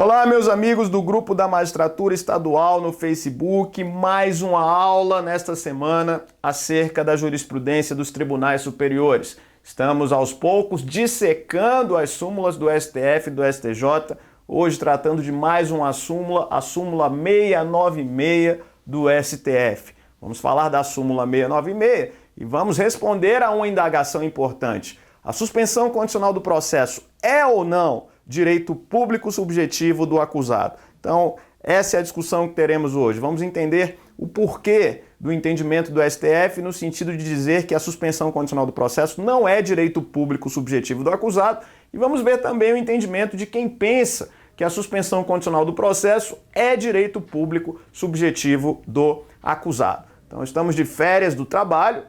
Olá, meus amigos do Grupo da Magistratura Estadual no Facebook, mais uma aula nesta semana acerca da jurisprudência dos tribunais superiores. Estamos aos poucos dissecando as súmulas do STF e do STJ, hoje tratando de mais uma súmula, a súmula 696 do STF. Vamos falar da súmula 696 e vamos responder a uma indagação importante. A suspensão condicional do processo é ou não direito público subjetivo do acusado? Então, essa é a discussão que teremos hoje. Vamos entender o porquê do entendimento do STF no sentido de dizer que a suspensão condicional do processo não é direito público subjetivo do acusado e vamos ver também o entendimento de quem pensa que a suspensão condicional do processo é direito público subjetivo do acusado. Então, estamos de férias do trabalho,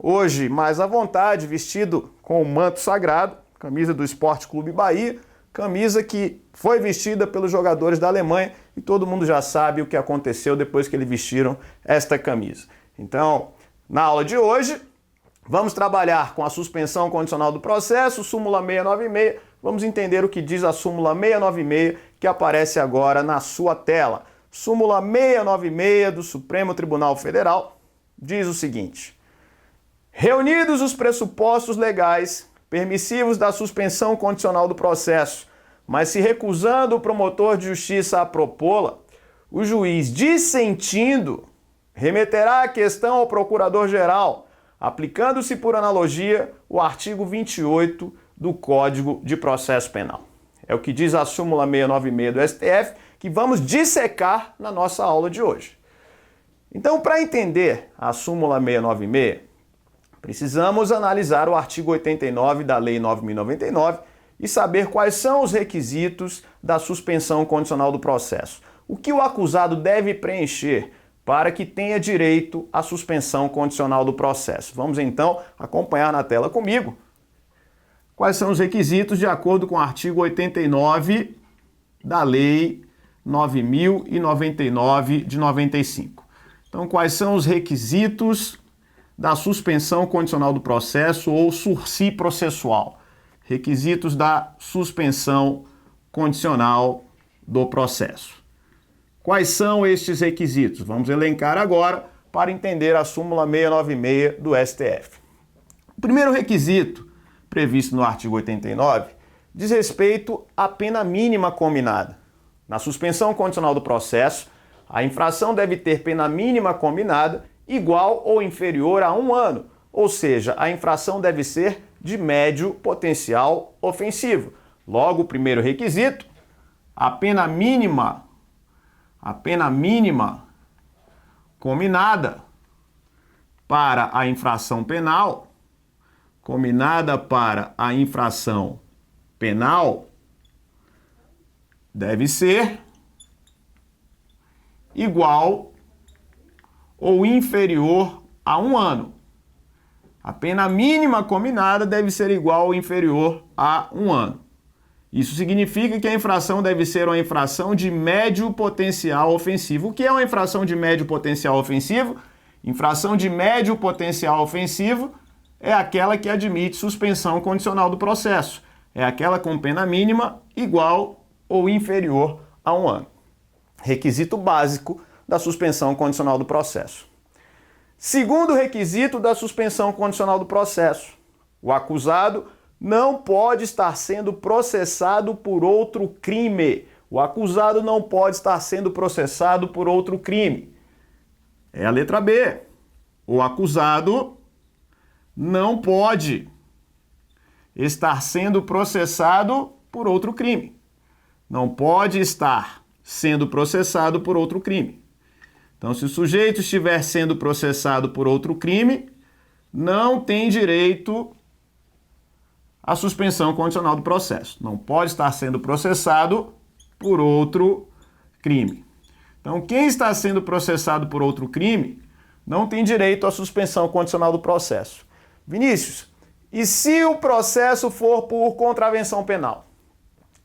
hoje mais à vontade, vestido com o manto sagrado, camisa do Esporte Clube Bahia, camisa que foi vestida pelos jogadores da Alemanha e todo mundo já sabe o que aconteceu depois que eles vestiram esta camisa. Então, na aula de hoje, vamos trabalhar com a suspensão condicional do processo, súmula 696, vamos entender o que diz a súmula 696 que aparece agora na sua tela. Súmula 696 do Supremo Tribunal Federal diz o seguinte: reunidos os pressupostos legais permissivos da suspensão condicional do processo, mas se recusando o promotor de justiça a propô-la, o juiz, dissentindo, remeterá a questão ao procurador-geral, aplicando-se por analogia o artigo 28 do Código de Processo Penal. É o que diz a súmula 696 do STF, que vamos dissecar na nossa aula de hoje. Então, para entender a súmula 696, precisamos analisar o artigo 89 da Lei 9.099 e saber quais são os requisitos da suspensão condicional do processo. O que o acusado deve preencher para que tenha direito à suspensão condicional do processo. Vamos então acompanhar na tela comigo quais são os requisitos de acordo com o artigo 89 da Lei 9.099 de 95. Então, quais são os requisitos da suspensão condicional do processo ou sursi processual? Requisitos da suspensão condicional do processo. Quais são estes requisitos? Vamos elencar agora para entender a súmula 696 do STF. O primeiro requisito, previsto no artigo 89, diz respeito à pena mínima combinada. Na suspensão condicional do processo, a infração deve ter pena mínima combinada igual ou inferior a 1 ano, ou seja, a infração deve ser de médio potencial ofensivo. Logo, o primeiro requisito, a pena mínima combinada para a infração penal, deve ser igual ou inferior a 1 ano. A pena mínima combinada deve ser igual ou inferior a 1 ano. Isso significa que a infração deve ser uma infração de médio potencial ofensivo. O que é uma infração de médio potencial ofensivo? Infração de médio potencial ofensivo é aquela que admite suspensão condicional do processo. É aquela com pena mínima igual ou inferior a 1 ano. Requisito básico da suspensão condicional do processo. Segundo requisito da suspensão condicional do processo: o acusado não pode estar sendo processado por outro crime. O acusado não pode estar sendo processado por outro crime. É a letra B. O acusado não pode estar sendo processado por outro crime. Não pode estar sendo processado por outro crime. Então, se o sujeito estiver sendo processado por outro crime, não tem direito à suspensão condicional do processo. Não pode estar sendo processado por outro crime. Então, quem está sendo processado por outro crime não tem direito à suspensão condicional do processo. Vinícius, e se o processo for por contravenção penal?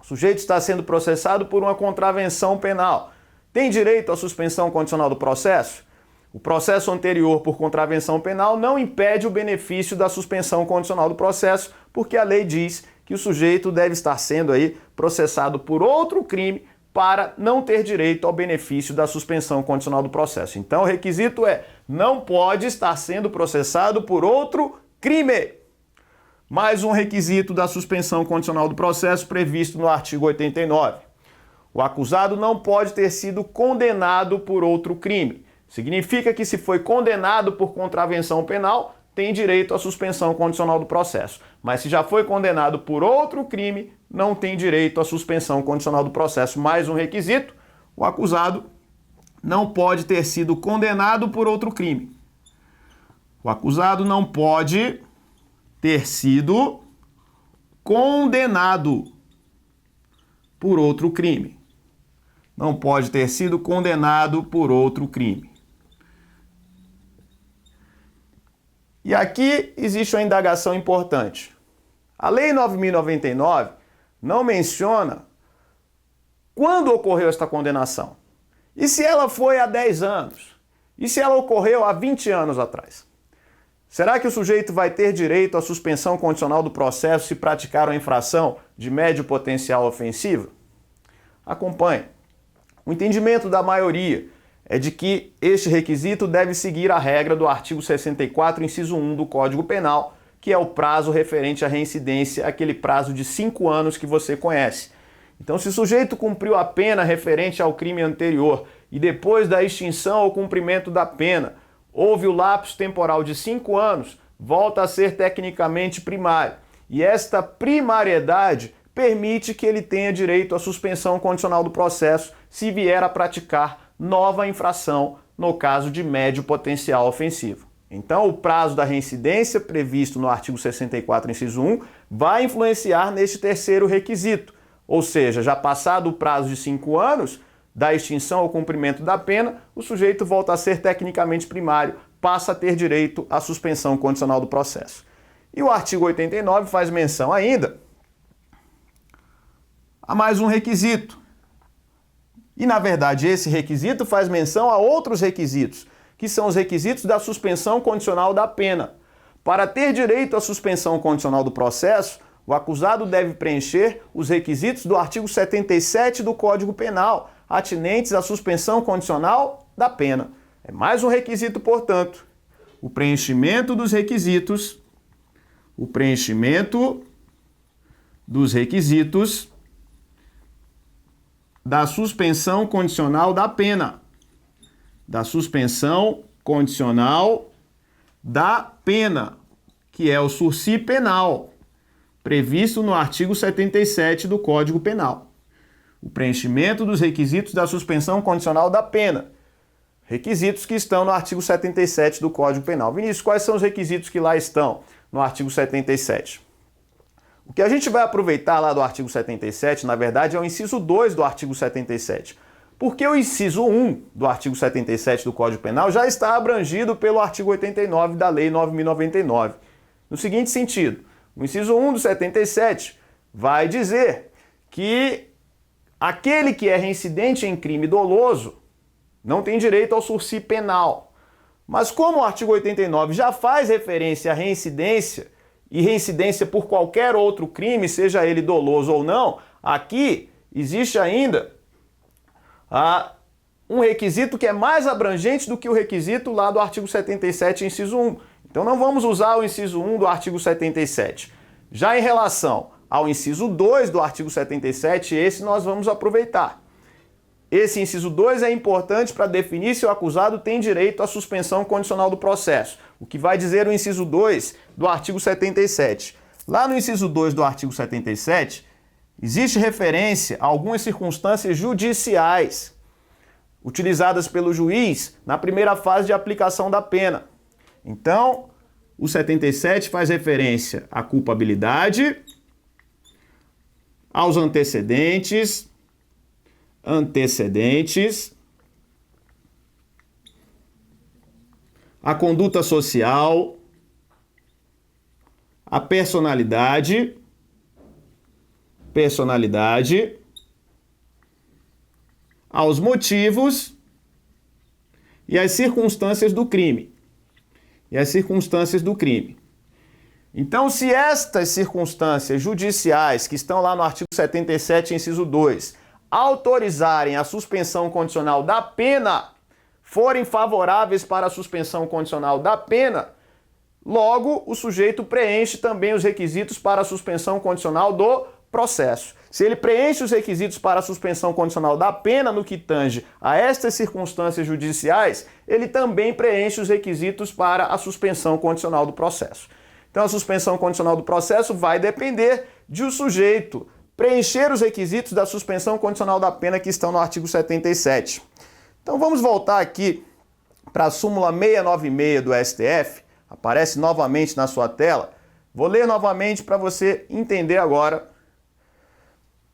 O sujeito está sendo processado por uma contravenção penal. Tem direito à suspensão condicional do processo? O processo anterior por contravenção penal não impede o benefício da suspensão condicional do processo, porque a lei diz que o sujeito deve estar sendo aí processado por outro crime para não ter direito ao benefício da suspensão condicional do processo. Então o requisito é: não pode estar sendo processado por outro crime. Mais um requisito da suspensão condicional do processo previsto no artigo 89. O acusado não pode ter sido condenado por outro crime. Significa que, se foi condenado por contravenção penal, tem direito à suspensão condicional do processo. Mas se já foi condenado por outro crime, não tem direito à suspensão condicional do processo. Mais um requisito: o acusado não pode ter sido condenado por outro crime. O acusado não pode ter sido condenado por outro crime. Não pode ter sido condenado por outro crime. E aqui existe uma indagação importante. A Lei 9.099 não menciona quando ocorreu esta condenação. E se ela foi há 10 anos? E se ela ocorreu há 20 anos atrás? Será que o sujeito vai ter direito à suspensão condicional do processo se praticar uma infração de médio potencial ofensivo? Acompanhe. O entendimento da maioria é de que este requisito deve seguir a regra do artigo 64, inciso 1 do Código Penal, que é o prazo referente à reincidência, aquele prazo de 5 anos que você conhece. Então, se o sujeito cumpriu a pena referente ao crime anterior e depois da extinção ou cumprimento da pena houve o lapso temporal de 5 anos, volta a ser tecnicamente primário. E esta primariedade permite que ele tenha direito à suspensão condicional do processo se vier a praticar nova infração no caso de médio potencial ofensivo. Então, o prazo da reincidência previsto no artigo 64, inciso 1, vai influenciar neste terceiro requisito. Ou seja, já passado o prazo de 5 anos da extinção ou cumprimento da pena, o sujeito volta a ser tecnicamente primário, passa a ter direito à suspensão condicional do processo. E o artigo 89 faz menção ainda a mais um requisito. E, na verdade, esse requisito faz menção a outros requisitos, que são os requisitos da suspensão condicional da pena. Para ter direito à suspensão condicional do processo, o acusado deve preencher os requisitos do artigo 77 do Código Penal, atinentes à suspensão condicional da pena. É mais um requisito, portanto, o preenchimento dos requisitos da suspensão condicional da pena. Da suspensão condicional da pena, que é o sursi penal, previsto no artigo 77 do Código Penal. O preenchimento dos requisitos da suspensão condicional da pena. Requisitos que estão no artigo 77 do Código Penal. Vinícius, quais são os requisitos que lá estão no artigo 77? O que a gente vai aproveitar lá do artigo 77, na verdade, é o inciso 2 do artigo 77. Porque o inciso 1 do artigo 77 do Código Penal já está abrangido pelo artigo 89 da Lei 9.099. No seguinte sentido, o inciso 1 do 77 vai dizer que aquele que é reincidente em crime doloso não tem direito ao sursi penal. Mas como o artigo 89 já faz referência à reincidência, e reincidência por qualquer outro crime, seja ele doloso ou não, aqui existe ainda um requisito que é mais abrangente do que o requisito lá do artigo 77, inciso 1. Então não vamos usar o inciso 1 do artigo 77. Já em relação ao inciso 2 do artigo 77, esse nós vamos aproveitar. Esse inciso 2 é importante para definir se o acusado tem direito à suspensão condicional do processo. O que vai dizer o inciso 2 do artigo 77? Lá no inciso 2 do artigo 77, existe referência a algumas circunstâncias judiciais utilizadas pelo juiz na primeira fase de aplicação da pena. Então, o 77 faz referência à culpabilidade, aos antecedentes, a conduta social, a personalidade, aos motivos e às circunstâncias do crime. Então, se estas circunstâncias judiciais, que estão lá no artigo 77, inciso 2, autorizarem a suspensão condicional da pena, forem favoráveis para a suspensão condicional da pena, logo o sujeito preenche também os requisitos para a suspensão condicional do processo. Se ele preenche os requisitos para a suspensão condicional da pena no que tange a estas circunstâncias judiciais, ele também preenche os requisitos para a suspensão condicional do processo. Então, a suspensão condicional do processo vai depender de o sujeito preencher os requisitos da suspensão condicional da pena que estão no artigo 77. Então, vamos voltar aqui para a súmula 696 do STF, aparece novamente na sua tela. Vou ler novamente para você entender agora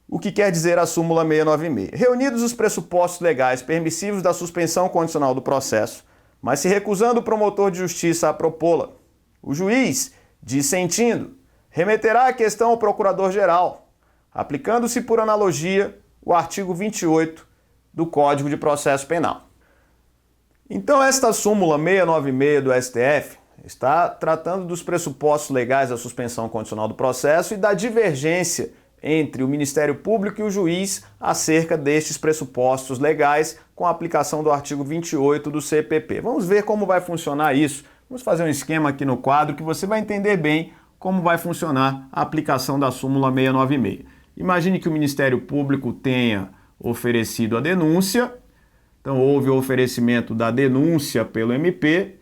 o que quer dizer a súmula 696. Reunidos os pressupostos legais permissivos da suspensão condicional do processo, mas se recusando o promotor de justiça a propô-la, o juiz, dissentindo, remeterá a questão ao procurador-geral, aplicando-se por analogia o artigo 28 do Código de Processo Penal. Então, esta súmula 696 do STF está tratando dos pressupostos legais da suspensão condicional do processo e da divergência entre o Ministério Público e o juiz acerca destes pressupostos legais com a aplicação do artigo 28 do CPP. Vamos ver como vai funcionar isso. Vamos fazer um esquema aqui no quadro que você vai entender bem como vai funcionar a aplicação da súmula 696. Imagine que o Ministério Público tenha oferecido a denúncia, então houve o oferecimento da denúncia pelo MP,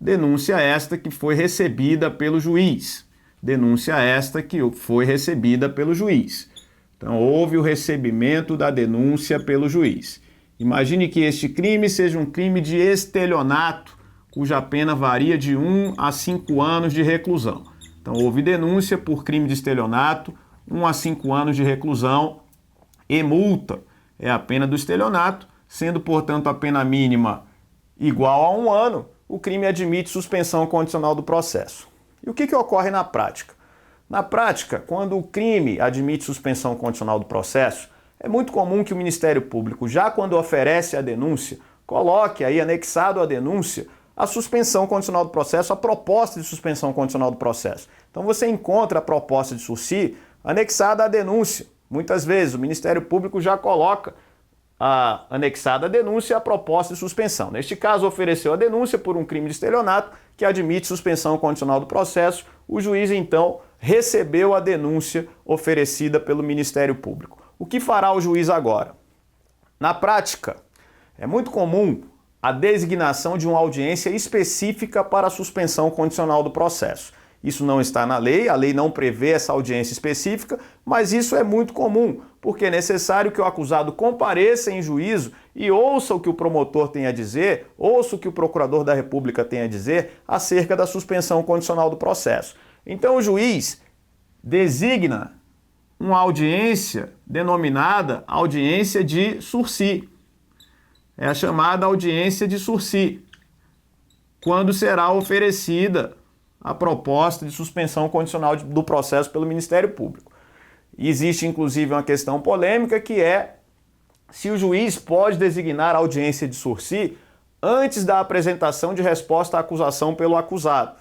denúncia esta que foi recebida pelo juiz. Denúncia esta que foi recebida pelo juiz. Então, houve o recebimento da denúncia pelo juiz. Imagine que este crime seja um crime de estelionato, cuja pena varia de 1 a 5 anos de reclusão. Então, houve denúncia por crime de estelionato, 1 a 5 anos de reclusão e multa. É a pena do estelionato, sendo, portanto, a pena mínima igual a 1 ano, o crime admite suspensão condicional do processo. E o que ocorre na prática? Na prática, quando o crime admite suspensão condicional do processo, é muito comum que o Ministério Público, já quando oferece a denúncia, coloque aí anexado à denúncia a suspensão condicional do processo, a proposta de suspensão condicional do processo. Então você encontra a proposta de sursi anexada à denúncia. Muitas vezes o Ministério Público já coloca anexada à denúncia a proposta de suspensão. Neste caso, ofereceu a denúncia por um crime de estelionato que admite suspensão condicional do processo. O juiz, então, recebeu a denúncia oferecida pelo Ministério Público. O que fará o juiz agora? Na prática, é muito comum a designação de uma audiência específica para a suspensão condicional do processo. Isso não está na lei, a lei não prevê essa audiência específica, mas isso é muito comum, porque é necessário que o acusado compareça em juízo e ouça o que o promotor tem a dizer, ouça o que o procurador da República tem a dizer acerca da suspensão condicional do processo. Então o juiz designa uma audiência denominada audiência de sursi. É a chamada audiência de sursi, quando será oferecida a proposta de suspensão condicional do processo pelo Ministério Público. Existe, inclusive, uma questão polêmica que é se o juiz pode designar a audiência de sursi antes da apresentação de resposta à acusação pelo acusado.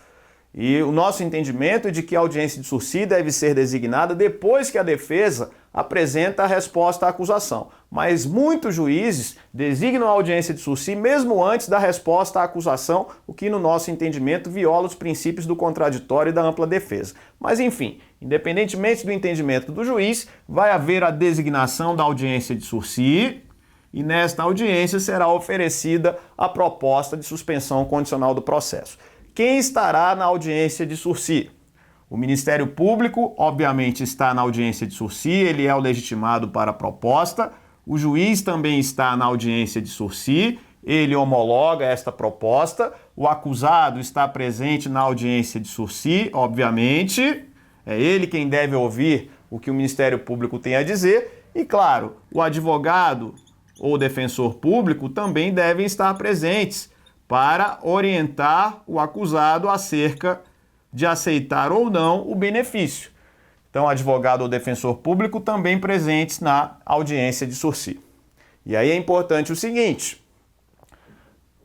E o nosso entendimento é de que a audiência de sursi deve ser designada depois que a defesa apresenta a resposta à acusação. Mas muitos juízes designam a audiência de sursi mesmo antes da resposta à acusação, o que no nosso entendimento viola os princípios do contraditório e da ampla defesa. Mas enfim, independentemente do entendimento do juiz, vai haver a designação da audiência de sursi e nesta audiência será oferecida a proposta de suspensão condicional do processo. Quem estará na audiência de sursi? O Ministério Público, obviamente, está na audiência de sursi, ele é o legitimado para a proposta. O juiz também está na audiência de sursi, ele homologa esta proposta. O acusado está presente na audiência de sursi, obviamente. É ele quem deve ouvir o que o Ministério Público tem a dizer. E, claro, o advogado ou defensor público também devem estar presentes para orientar o acusado acerca de aceitar ou não o benefício. Então, advogado ou defensor público também presentes na audiência de sursi. E aí é importante o seguinte: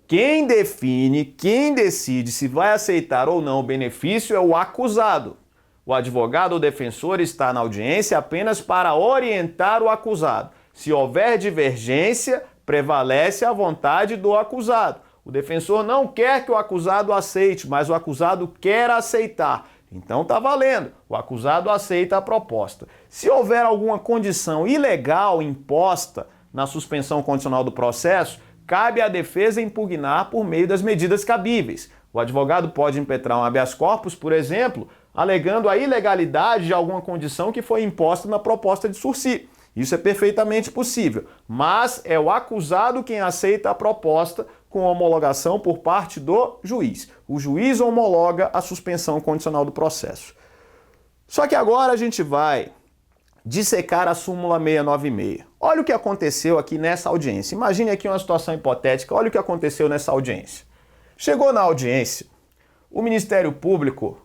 Quem define, quem decide se vai aceitar ou não o benefício é o acusado. O advogado ou defensor está na audiência apenas para orientar o acusado. Se houver divergência, prevalece a vontade do acusado. O defensor não quer que o acusado aceite, mas o acusado quer aceitar. Então tá valendo, o acusado aceita a proposta. Se houver alguma condição ilegal imposta na suspensão condicional do processo, cabe à defesa impugnar por meio das medidas cabíveis. O advogado pode impetrar um habeas corpus, por exemplo, alegando a ilegalidade de alguma condição que foi imposta na proposta de sursi. Isso é perfeitamente possível, mas é o acusado quem aceita a proposta com homologação por parte do juiz. O juiz homologa a suspensão condicional do processo. Só que agora a gente vai dissecar a súmula 696. Olha o que aconteceu aqui nessa audiência. Imagine aqui uma situação hipotética. Olha o que aconteceu nessa audiência. Chegou na audiência, o Ministério Público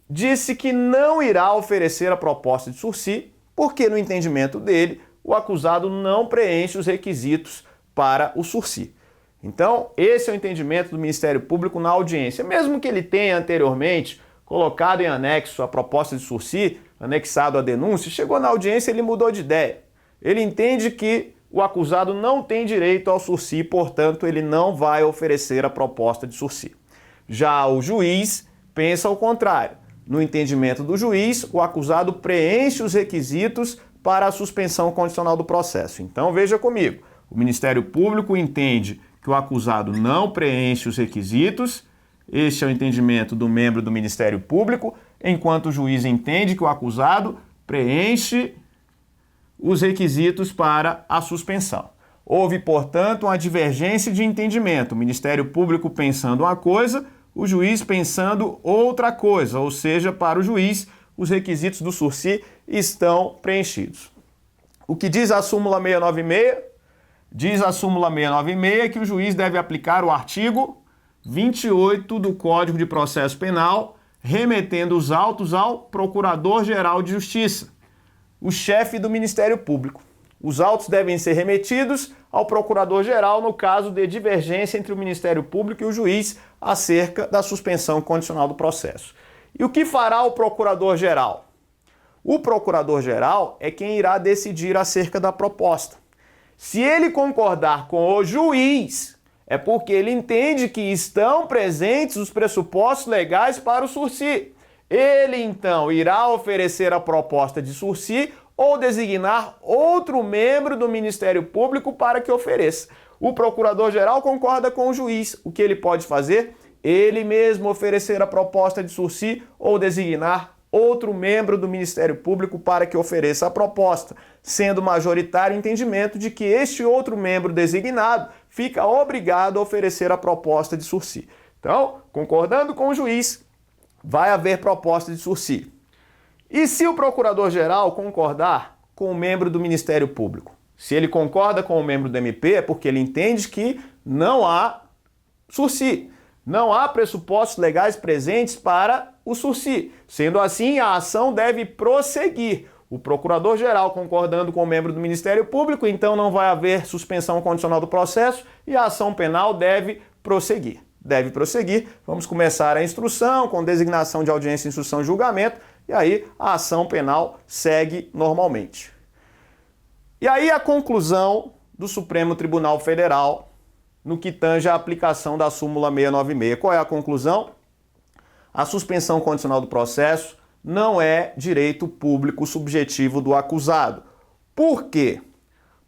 disse que não irá oferecer a proposta de sursi porque, no entendimento dele, o acusado não preenche os requisitos para o sursi. Então, esse é o entendimento do Ministério Público na audiência. Mesmo que ele tenha anteriormente colocado em anexo a proposta de sursi, anexado à denúncia, chegou na audiência e ele mudou de ideia. Ele entende que o acusado não tem direito ao sursi, portanto, ele não vai oferecer a proposta de sursi. Já o juiz pensa ao contrário. No entendimento do juiz, o acusado preenche os requisitos para a suspensão condicional do processo. Então, veja comigo, o Ministério Público entende que o acusado não preenche os requisitos, este é o entendimento do membro do Ministério Público, enquanto o juiz entende que o acusado preenche os requisitos para a suspensão. Houve, portanto, uma divergência de entendimento, o Ministério Público pensando uma coisa, o juiz pensando outra coisa, ou seja, para o juiz, os requisitos do sursi estão preenchidos. O que diz a súmula 696? Diz a súmula 696 que o juiz deve aplicar o artigo 28 do Código de Processo Penal, remetendo os autos ao Procurador-Geral de Justiça, o chefe do Ministério Público. Os autos devem ser remetidos ao Procurador-Geral no caso de divergência entre o Ministério Público e o juiz acerca da suspensão condicional do processo. E o que fará o Procurador-Geral? O Procurador-Geral é quem irá decidir acerca da proposta. Se ele concordar com o juiz, é porque ele entende que estão presentes os pressupostos legais para o sursi. Ele, então, irá oferecer a proposta de sursi ou designar outro membro do Ministério Público para que ofereça. O Procurador-Geral concorda com o juiz. O que ele pode fazer? Ele mesmo oferecer a proposta de sursi ou designar outro membro do Ministério Público para que ofereça a proposta, sendo majoritário o entendimento de que este outro membro designado fica obrigado a oferecer a proposta de sursi. Então, concordando com o juiz, vai haver proposta de sursi. E se o Procurador-Geral concordar com o membro do Ministério Público? Se ele concorda com o membro do MP, é porque ele entende que não há sursi. Não há pressupostos legais presentes para o sursi. Sendo assim, a ação deve prosseguir. O Procurador-Geral concordando com o membro do Ministério Público, então não vai haver suspensão condicional do processo e a ação penal deve prosseguir. Deve prosseguir. Vamos começar a instrução com designação de audiência, instrução e julgamento e aí a ação penal segue normalmente. E aí a conclusão do Supremo Tribunal Federal no que tange a aplicação da súmula 696. Qual é a conclusão? A suspensão condicional do processo não é direito público subjetivo do acusado. Por quê?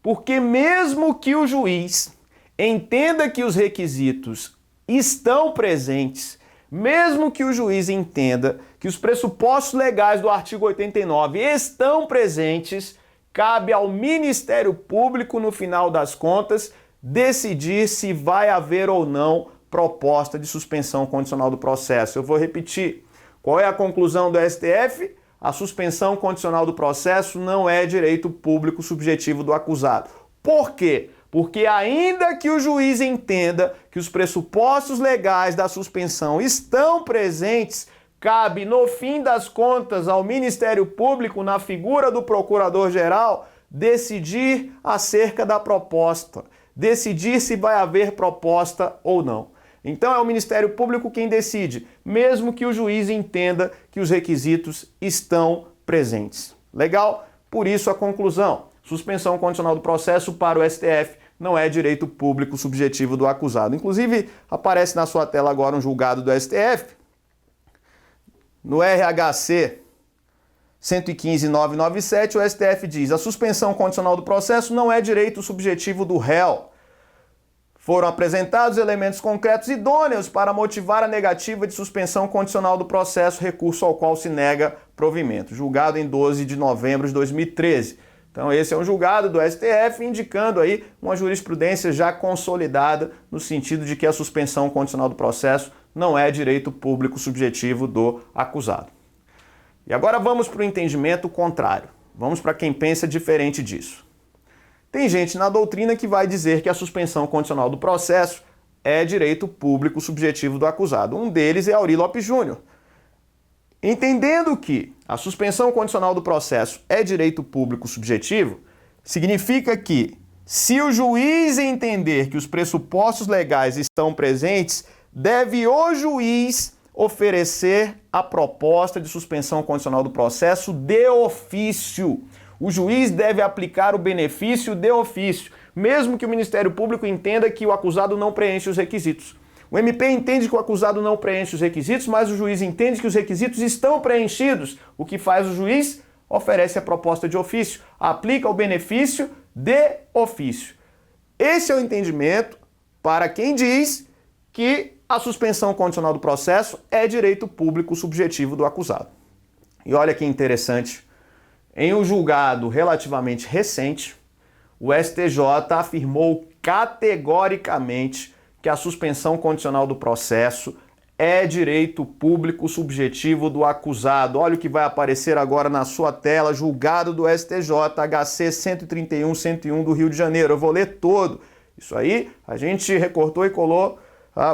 Porque mesmo que o juiz entenda que os requisitos estão presentes, mesmo que o juiz entenda que os pressupostos legais do artigo 89 estão presentes, cabe ao Ministério Público, no final das contas, decidir se vai haver ou não proposta de suspensão condicional do processo. Eu vou repetir. Qual é a conclusão do STF? A suspensão condicional do processo não é direito público subjetivo do acusado. Por quê? Porque ainda que o juiz entenda que os pressupostos legais da suspensão estão presentes, cabe, no fim das contas, ao Ministério Público, na figura do Procurador-Geral, decidir acerca da proposta, decidir se vai haver proposta ou não. Então é o Ministério Público quem decide, mesmo que o juiz entenda que os requisitos estão presentes. Legal? Por isso a conclusão: suspensão condicional do processo para o STF não é direito público subjetivo do acusado. Inclusive, aparece na sua tela agora um julgado do STF. No RHC 115.997, o STF diz: a suspensão condicional do processo não é direito subjetivo do réu. Foram apresentados elementos concretos idôneos para motivar a negativa de suspensão condicional do processo, recurso ao qual se nega provimento. Julgado em 12 de novembro de 2013. Então esse é um julgado do STF indicando aí uma jurisprudência já consolidada no sentido de que a suspensão condicional do processo não é direito público subjetivo do acusado. E agora vamos para o entendimento contrário. Vamos para quem pensa diferente disso. Tem gente na doutrina que vai dizer que a suspensão condicional do processo é direito público subjetivo do acusado. Um deles é Aurí Lopes Júnior. Entendendo que a suspensão condicional do processo é direito público subjetivo, significa que, se o juiz entender que os pressupostos legais estão presentes, deve o juiz oferecer a proposta de suspensão condicional do processo de ofício. O juiz deve aplicar o benefício de ofício, mesmo que o Ministério Público entenda que o acusado não preenche os requisitos. O MP entende que o acusado não preenche os requisitos, mas o juiz entende que os requisitos estão preenchidos. O que faz o juiz? Oferece a proposta de ofício, aplica o benefício de ofício. Esse é o entendimento para quem diz que a suspensão condicional do processo é direito público subjetivo do acusado. E olha que interessante. Em um julgado relativamente recente, o STJ afirmou categoricamente que a suspensão condicional do processo é direito público subjetivo do acusado. Olha o que vai aparecer agora na sua tela, julgado do STJ, HC 131-101 do Rio de Janeiro. Eu vou ler todo. Isso aí a gente recortou e colou,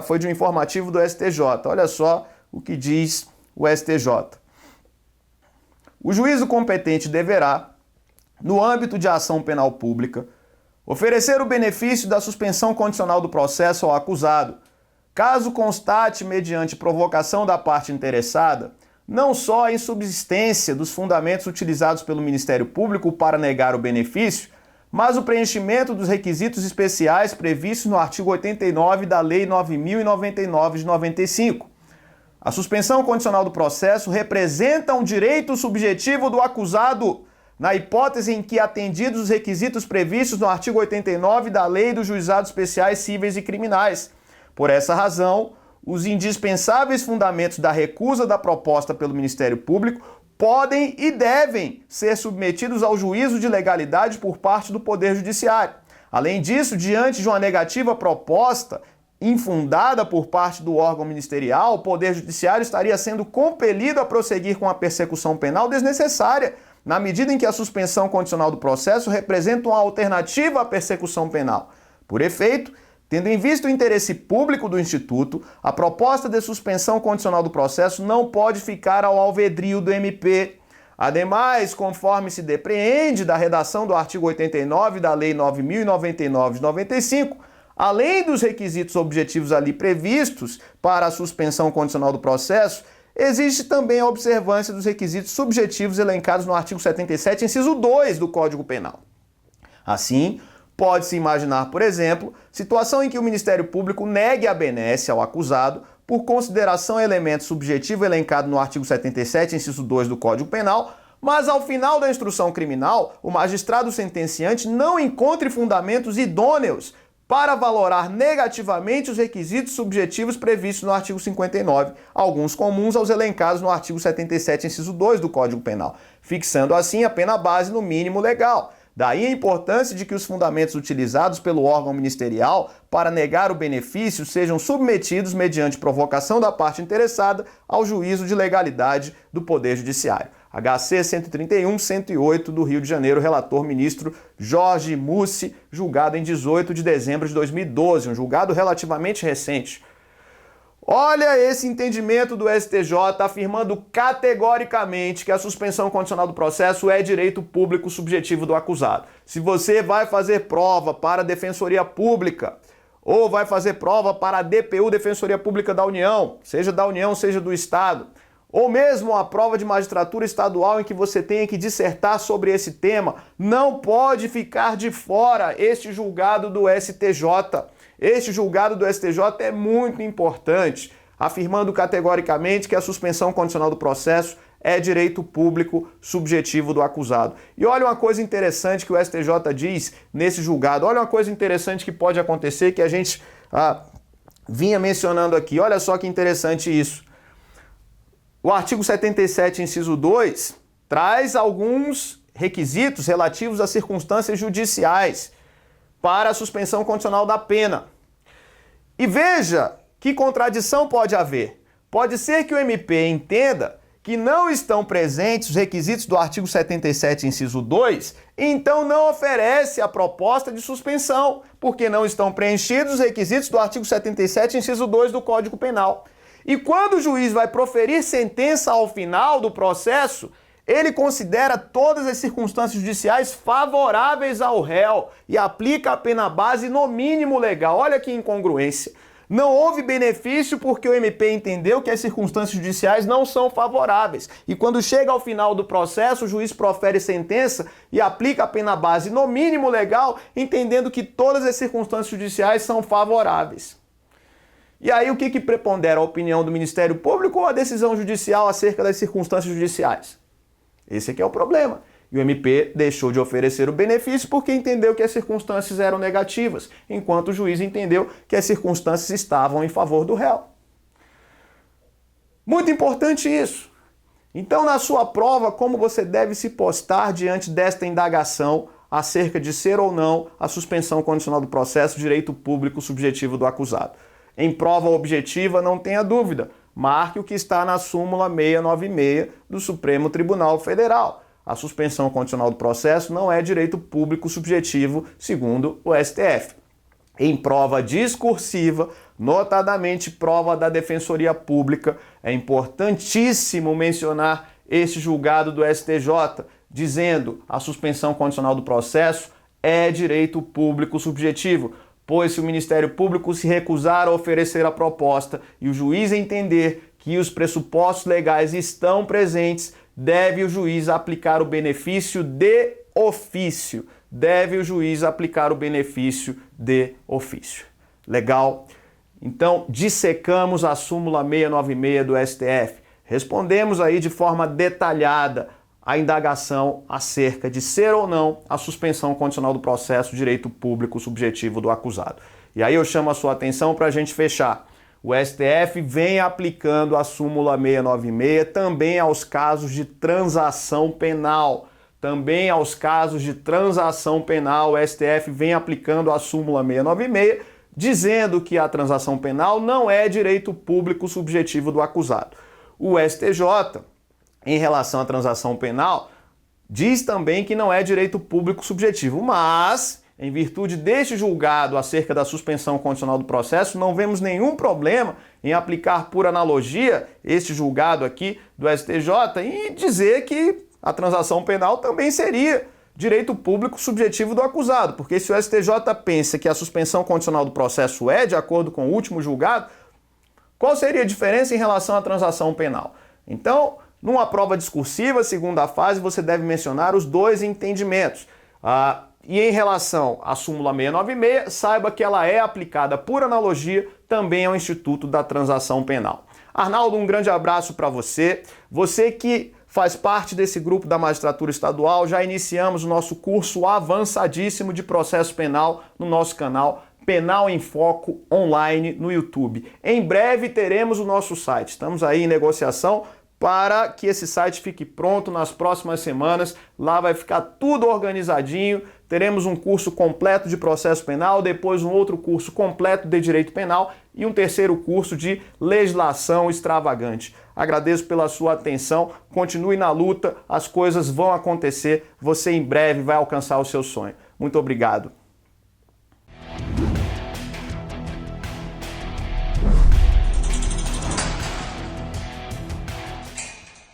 foi de um informativo do STJ. Olha só o que diz o STJ. O juízo competente deverá, no âmbito de ação penal pública, oferecer o benefício da suspensão condicional do processo ao acusado, caso constate, mediante provocação da parte interessada, não só a insubsistência dos fundamentos utilizados pelo Ministério Público para negar o benefício, mas o preenchimento dos requisitos especiais previstos no artigo 89 da Lei 9.099 de 95. A suspensão condicional do processo representa um direito subjetivo do acusado, na hipótese em que, atendidos os requisitos previstos no artigo 89 da Lei dos Juizados Especiais Cíveis e Criminais. Por essa razão, os indispensáveis fundamentos da recusa da proposta pelo Ministério Público podem e devem ser submetidos ao juízo de legalidade por parte do Poder Judiciário. Além disso, diante de uma negativa proposta infundada por parte do órgão ministerial, o Poder Judiciário estaria sendo compelido a prosseguir com a persecução penal desnecessária, na medida em que a suspensão condicional do processo representa uma alternativa à persecução penal. Por efeito, tendo em vista o interesse público do Instituto, a proposta de suspensão condicional do processo não pode ficar ao alvedrio do MP. Ademais, conforme se depreende da redação do artigo 89 da Lei 9.099 de 95, além dos requisitos objetivos ali previstos para a suspensão condicional do processo, existe também a observância dos requisitos subjetivos elencados no artigo 77, inciso 2 do Código Penal. Assim, pode-se imaginar, por exemplo, situação em que o Ministério Público negue a benesse ao acusado por consideração a elemento subjetivo elencado no artigo 77, inciso 2 do Código Penal, mas ao final da instrução criminal, o magistrado sentenciante não encontre fundamentos idôneos para valorar negativamente os requisitos subjetivos previstos no artigo 59, alguns comuns aos elencados no artigo 77, inciso 2 do Código Penal, fixando assim a pena base no mínimo legal. Daí a importância de que os fundamentos utilizados pelo órgão ministerial para negar o benefício sejam submetidos, mediante provocação da parte interessada, ao juízo de legalidade do Poder Judiciário. HC 131-108 do Rio de Janeiro, relator ministro Jorge Mussi, julgado em 18 de dezembro de 2012, um julgado relativamente recente. Olha esse entendimento do STJ afirmando categoricamente que a suspensão condicional do processo é direito público subjetivo do acusado. Se você vai fazer prova para a Defensoria Pública ou vai fazer prova para a DPU, Defensoria Pública da União, seja do Estado, ou mesmo a prova de magistratura estadual em que você tenha que dissertar sobre esse tema, não pode ficar de fora este julgado do STJ. Este julgado do STJ é muito importante, afirmando categoricamente que a suspensão condicional do processo é direito público subjetivo do acusado. E olha uma coisa interessante que o STJ diz nesse julgado, olha uma coisa interessante que pode acontecer que a gente vinha mencionando aqui. Olha só que interessante isso. O artigo 77, inciso 2, traz alguns requisitos relativos às circunstâncias judiciais para a suspensão condicional da pena. E veja que contradição pode haver. Pode ser que o MP entenda que não estão presentes os requisitos do artigo 77, inciso 2, e então não oferece a proposta de suspensão, porque não estão preenchidos os requisitos do artigo 77, inciso 2 do Código Penal. E quando o juiz vai proferir sentença ao final do processo, ele considera todas as circunstâncias judiciais favoráveis ao réu e aplica a pena base no mínimo legal. Olha que incongruência. Não houve benefício porque o MP entendeu que as circunstâncias judiciais não são favoráveis. E quando chega ao final do processo, o juiz profere sentença e aplica a pena base no mínimo legal, entendendo que todas as circunstâncias judiciais são favoráveis. E aí o que prepondera, a opinião do Ministério Público ou a decisão judicial acerca das circunstâncias judiciais? Esse aqui é o problema. E o MP deixou de oferecer o benefício porque entendeu que as circunstâncias eram negativas, enquanto o juiz entendeu que as circunstâncias estavam em favor do réu. Muito importante isso. Então, na sua prova, como você deve se postar diante desta indagação acerca de ser ou não a suspensão condicional do processo, direito público subjetivo do acusado? Em prova objetiva, não tenha dúvida, marque o que está na súmula 696 do Supremo Tribunal Federal. A suspensão condicional do processo não é direito público subjetivo, segundo o STF. Em prova discursiva, notadamente prova da Defensoria Pública, é importantíssimo mencionar este julgado do STJ, dizendo a suspensão condicional do processo é direito público subjetivo, pois se o Ministério Público se recusar a oferecer a proposta e o juiz entender que os pressupostos legais estão presentes, deve o juiz aplicar o benefício de ofício. Deve o juiz aplicar o benefício de ofício. Legal? Então, dissecamos a súmula 696 do STF. Respondemos aí de forma detalhada a indagação acerca de ser ou não a suspensão condicional do processo, direito público subjetivo do acusado. E aí eu chamo a sua atenção para a gente fechar. O STF vem aplicando a súmula 696 também aos casos de transação penal. Também aos casos de transação penal, o STF vem aplicando a súmula 696, dizendo que a transação penal não é direito público subjetivo do acusado. O STJ, em relação à transação penal, diz também que não é direito público subjetivo, mas, em virtude deste julgado acerca da suspensão condicional do processo, não vemos nenhum problema em aplicar por analogia este julgado aqui do STJ e dizer que a transação penal também seria direito público subjetivo do acusado, porque se o STJ pensa que a suspensão condicional do processo é de acordo com o último julgado, qual seria a diferença em relação à transação penal? Então, numa prova discursiva, segunda fase, você deve mencionar os dois entendimentos. E em relação à súmula 696, saiba que ela é aplicada por analogia também ao Instituto da Transação Penal. Arnaldo, um grande abraço para você. Você que faz parte desse grupo da magistratura estadual, já iniciamos o nosso curso avançadíssimo de processo penal no nosso canal Penal em Foco online no YouTube. Em breve teremos o nosso site. Estamos aí em negociação para que esse site fique pronto nas próximas semanas. Lá vai ficar tudo organizadinho. Teremos um curso completo de processo penal, depois um outro curso completo de direito penal e um terceiro curso de legislação extravagante. Agradeço pela sua atenção. Continue na luta, as coisas vão acontecer. Você em breve vai alcançar o seu sonho. Muito obrigado.